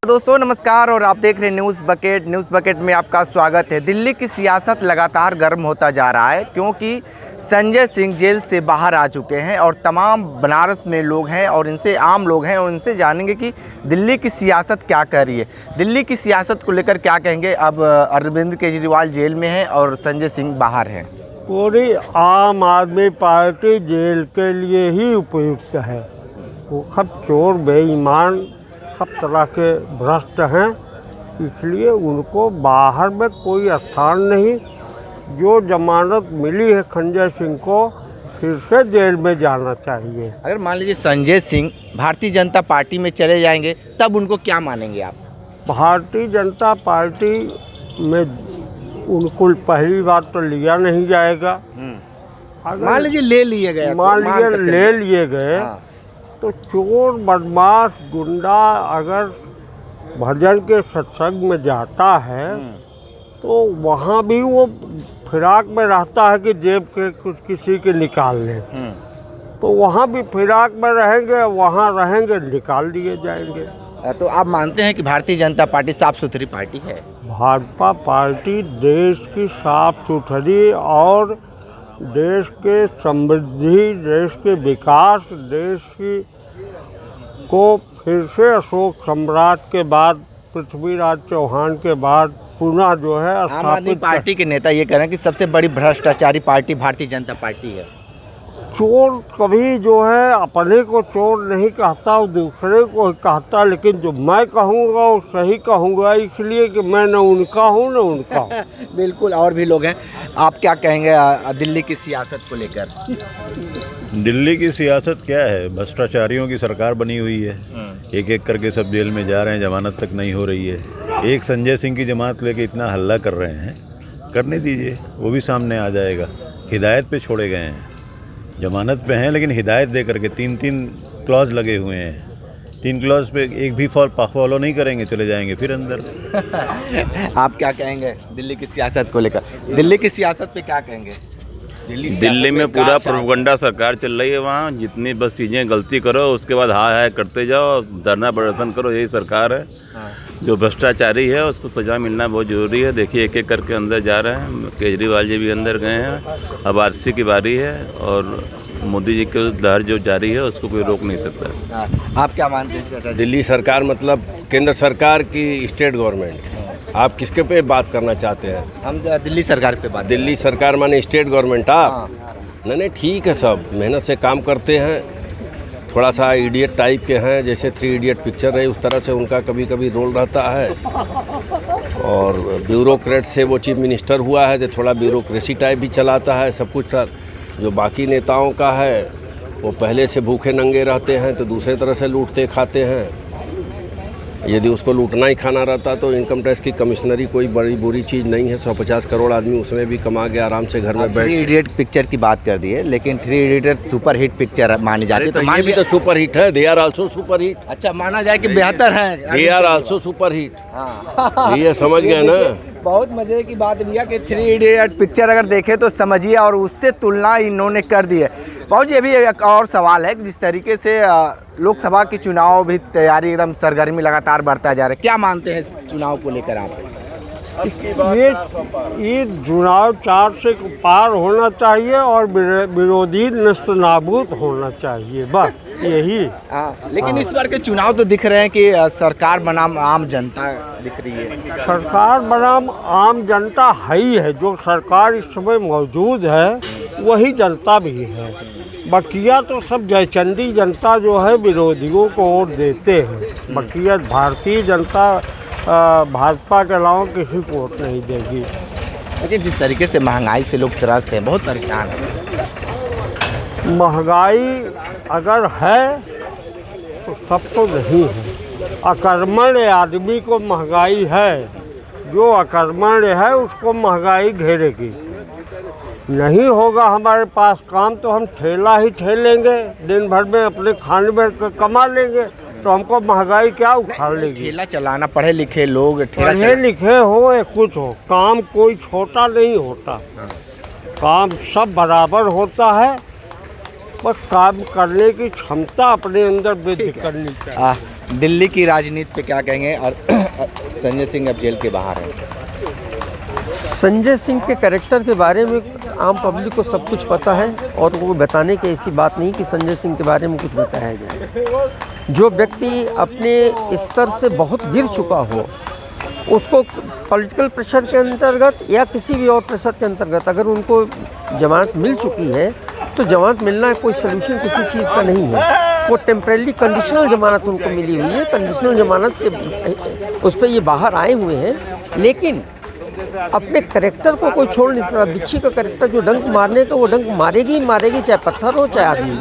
दोस्तों नमस्कार और आप देख रहे हैं न्यूज़ बकेट में आपका स्वागत है। दिल्ली की सियासत लगातार गर्म होता जा रहा है क्योंकि संजय सिंह जेल से बाहर आ चुके हैं और तमाम बनारस में लोग हैं और इनसे आम लोग हैं और इनसे जानेंगे कि दिल्ली की सियासत क्या कह रही है। दिल्ली की सियासत को लेकर क्या कहेंगे। अब अरविंद केजरीवाल जेल में हैं और संजय सिंह बाहर हैं। पूरी आम आदमी पार्टी जेल के लिए ही उपयुक्त है। वो सब चोर बेईमान सब तरह के भ्रष्ट हैं, इसलिए उनको बाहर में कोई स्थान नहीं। जो जमानत मिली है संजय सिंह को, फिर से जेल में जाना चाहिए। अगर मान लीजिए संजय सिंह भारतीय जनता पार्टी में चले जाएंगे तब उनको क्या मानेंगे आप? भारतीय जनता पार्टी में उनको पहली बात तो लिया नहीं जाएगा। मान लीजिए ले लिए गए, मान लीजिए ले लिए गए तो चोर बदमाश गुंडा अगर भजन के सत्संग में जाता है तो वहाँ भी वो फिराक में रहता है कि जेब के कुछ किसी के निकाल लें, तो वहाँ भी फिराक में रहेंगे, वहाँ रहेंगे, निकाल दिए जाएंगे। तो आप मानते हैं कि भारतीय जनता पार्टी साफ सुथरी पार्टी है? भाजपा पार्टी देश की साफ सुथरी और देश के समृद्धि, देश के विकास, देश की को फिर से अशोक सम्राट के बाद, पृथ्वीराज चौहान के बाद पुनः जो है आम आदमी पार्टी के नेता ये कह रहे हैं कि सबसे बड़ी भ्रष्टाचारी पार्टी भारतीय जनता पार्टी है। चोर कभी जो है अपने को चोर नहीं कहता, वो दूसरे को ही कहता, लेकिन जो मैं कहूँगा वो सही कहूँगा, इसलिए कि मैं न उनका हूँ न उनका हूँ। बिल्कुल, और भी लोग हैं। आप क्या कहेंगे दिल्ली की सियासत को लेकर? दिल्ली की सियासत क्या है, भ्रष्टाचारियों की सरकार बनी हुई है। एक एक करके सब जेल में जा रहे हैं, जमानत तक नहीं हो रही है। एक संजय सिंह की जमानत लेके इतना हल्ला कर रहे हैं, करने दीजिए, वो भी सामने आ जाएगा। हिदायत पे छोड़े गए हैं, जमानत पे हैं लेकिन हिदायत दे करके 3-3 क्लॉज लगे हुए हैं। 3 क्लॉज पे एक भी फॉलो नहीं करेंगे, चले जाएंगे फिर अंदर। आप क्या कहेंगे दिल्ली की सियासत को लेकर? दिल्ली की सियासत पे क्या कहेंगे? दिल्ली में पूरा प्रोपगंडा सरकार चल रही है। वहाँ जितनी बस चीज़ें गलती करो उसके बाद हाय करते जाओ, धरना प्रदर्शन करो, यही सरकार है। जो भ्रष्टाचारी है उसको सजा मिलना बहुत ज़रूरी है। देखिए एक एक करके अंदर जा रहे हैं, केजरीवाल जी भी अंदर गए हैं। अब आरसी की बारी है और मोदी जी की लहर जो जारी है उसको कोई रोक नहीं सकता। आप क्या मानते हैं? दिल्ली सरकार मतलब केंद्र सरकार की स्टेट गवर्नमेंट। आप किसके पे बात करना चाहते हैं? हम दिल्ली सरकार पे बात। दिल्ली सरकार माने स्टेट गवर्नमेंट। आप नहीं ठीक है, सब मेहनत से काम करते हैं, थोड़ा सा इडियट टाइप के हैं, जैसे 3 इडियट पिक्चर है उस तरह से उनका कभी कभी रोल रहता है। और ब्यूरोक्रेट से वो चीफ मिनिस्टर हुआ है तो थोड़ा ब्यूरोक्रेसी टाइप भी चलाता है सब कुछ। जो बाकी नेताओं का है वो पहले से भूखे नंगे रहते हैं तो दूसरे तरह से लूटते खाते हैं। यदि उसको लूटना ही खाना रहता तो इनकम टैक्स की कमिश्नरी कोई बड़ी बुरी चीज़ नहीं है। 150 करोड़ आदमी उसमें भी कमा के आराम से घर में बैठ। 3 इडियट पिक्चर की बात कर दी है, लेकिन 3 इडियट सुपर हिट पिक्चर मानी जाती है, तो मान भी तो सुपर हिट है। They are also super hit. अच्छा, माना जाए कि बेहतर है। They are also super hit. ये समझ गए ना? बहुत मजे की बात भैया कि 3 इडियट पिक्चर अगर देखें तो समझिए, और उससे तुलना इन्होंने कर दी है। बहुत जी अभी एक और सवाल है कि जिस तरीके से लोकसभा की चुनाव भी तैयारी एकदम सरगर्मी लगातार बढ़ता जा रहा है, क्या मानते हैं चुनाव को लेकर आप? ये चुनाव 4 से पार होना चाहिए और विरोधी नष्ट नाबूद होना चाहिए, बस यही। लेकिन इस बार के चुनाव तो दिख रहे हैं कि सरकार बनाम आम जनता दिख रही है। सरकार बनाम आम जनता है ही है। जो सरकार इस समय मौजूद है वही जनता भी है। बकिया तो सब जयचंदी जनता जो है विरोधियों को वोट देते हैं। बकिया भारतीय जनता भाजपा के अलावा किसी को वोट नहीं देगी। लेकिन जिस तरीके से महंगाई से लोग त्रस्त हैं, बहुत परेशान हैं। महंगाई अगर है तो सबको नहीं है। अकर्मण्य आदमी को महंगाई है, जो अकर्मण्य है उसको महंगाई घेरेगी। नहीं होगा हमारे पास काम तो हम ठेला ही ठेलेंगे, दिन भर में अपने खाने में कमा लेंगे, तो हमको महंगाई क्या उखाड़ लेगी। ठेला चलाना, पढ़े लिखे लोग पढ़े लिखे हो या कुछ हो, काम कोई छोटा नहीं होता। काम सब बराबर होता है, बस काम करने की क्षमता अपने अंदर वृद्धि करनी चाहिए। दिल्ली की राजनीति पे क्या कहेंगे? और संजय सिंह अब जेल के बाहर हैं। संजय सिंह के कैरेक्टर के बारे में आम पब्लिक को सब कुछ पता है और वो बताने की ऐसी बात नहीं कि संजय सिंह के बारे में कुछ बताया जाए। जो व्यक्ति अपने स्तर से बहुत गिर चुका हो, उसको पॉलिटिकल प्रेशर के अंतर्गत या किसी भी और प्रेशर के अंतर्गत अगर उनको जमानत मिल चुकी है तो जमानत मिलना कोई सलूशन किसी चीज़ का नहीं है। वो टेम्परेरी कंडीशनल जमानत उनको मिली हुई है। कंडीशनल जमानत के उस पर ये बाहर आए हुए हैं, लेकिन अपने करेक्टर को कोई छोड़ नहीं सकता। बिच्छी का करेक्टर जो डंक मारने का, वो डंक मारेगी ही मारेगी, चाहे पत्थर हो चाहे आदमी।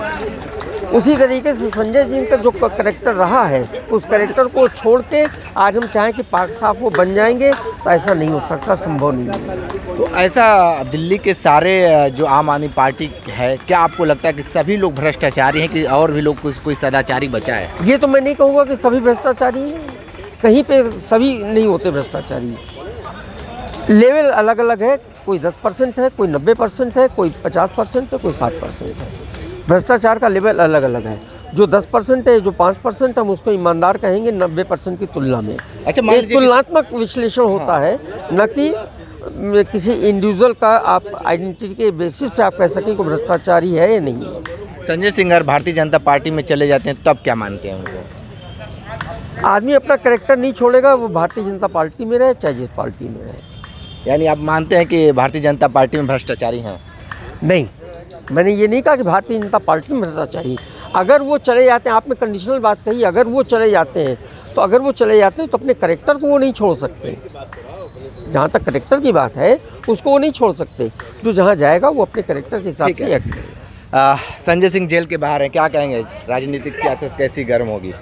उसी तरीके से संजय जी का जो करेक्टर रहा है, उस करेक्टर को छोड़ के आज हम चाहें कि पाक साफ वो बन जाएंगे तो ऐसा नहीं हो सकता, संभव नहीं है। तो ऐसा दिल्ली के सारे जो आम आदमी पार्टी है, क्या आपको लगता है कि सभी लोग भ्रष्टाचारी हैं कि और भी लोग कोई सदाचारी बचा है? ये तो मैं नहीं कहूँगा कि सभी भ्रष्टाचारी हैं, कहीं पे सभी नहीं होते भ्रष्टाचारी। लेवल अलग अलग है, कोई 10% है, कोई 90% है, कोई 50% है, कोई 60% है। भ्रष्टाचार का लेवल अलग अलग है। जो 10% है, जो 5% हम उसको ईमानदार कहेंगे 90% की तुलना में। अच्छा, एक तुलनात्मक विश्लेषण होता है, न कि किसी इंडिविजुअल का आप आइडेंटिटी के बेसिस पे आप कह सकें कि भ्रष्टाचारी है या नहीं है। संजय सिंह अगर भारतीय जनता पार्टी में चले जाते हैं तब क्या मानते हैं उनको? आदमी अपना कैरेक्टर नहीं छोड़ेगा, वो भारतीय जनता पार्टी में रहे चाहे जिस पार्टी में रहे। यानी आप मानते हैं कि भारतीय जनता पार्टी में भ्रष्टाचारी हैं? नहीं, मैंने ये नहीं कहा कि भारतीय जनता पार्टी में भ्रष्टाचारी। अगर वो चले जाते हैं, आपने कंडीशनल बात कही, अगर वो चले जाते हैं तो अपने करेक्टर को वो नहीं छोड़ सकते। जहाँ तक करेक्टर की बात है उसको वो नहीं छोड़ सकते। जो जहाँ जाएगा वो अपने करेक्टर के हिसाब से एक्ट करेगा। संजय सिंह जेल के बाहर हैं, क्या कहेंगे? राजनीतिक सियासत कैसी गर्म होगी?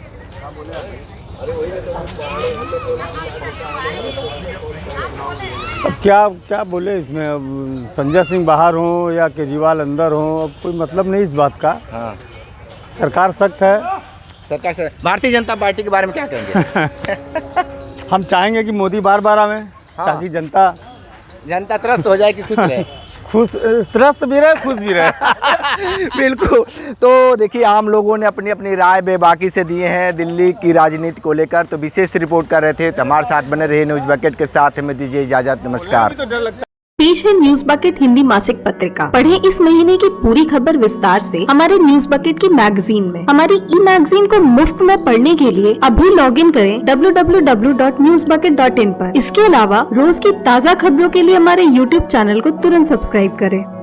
अब क्या बोले इसमें। अब संजय सिंह बाहर हों या केजरीवाल अंदर हों, अब कोई मतलब नहीं इस बात का। हाँ, सरकार सख्त है। सरकार से भारतीय जनता पार्टी के बारे में क्या कहेंगे? हम चाहेंगे कि मोदी बार बार आवे, ताकि जनता त्रस्त हो जाए कि खुश रहे। खुश, त्रस्त भी रहे, खुश भी रहे। बिल्कुल। तो देखिए, आम लोगों ने अपनी अपनी राय बेबाकी से दिए हैं दिल्ली की राजनीति को लेकर। तो विशेष रिपोर्ट कर रहे थे, तो हमारे साथ बने रहे न्यूज़ बकेट के साथ। हमें दीजिए इजाजत, नमस्कार। पेश है न्यूज बकेट हिंदी मासिक पत्रिका। पढ़ें इस महीने की पूरी खबर विस्तार से हमारे न्यूज बकेट की मैगजीन में। हमारी ई मैगजीन को मुफ्त में पढ़ने के लिए अभी लॉगिन करें www.newsbucket.in पर। इसके अलावा रोज की ताज़ा खबरों के लिए हमारे YouTube चैनल को तुरंत सब्सक्राइब करें।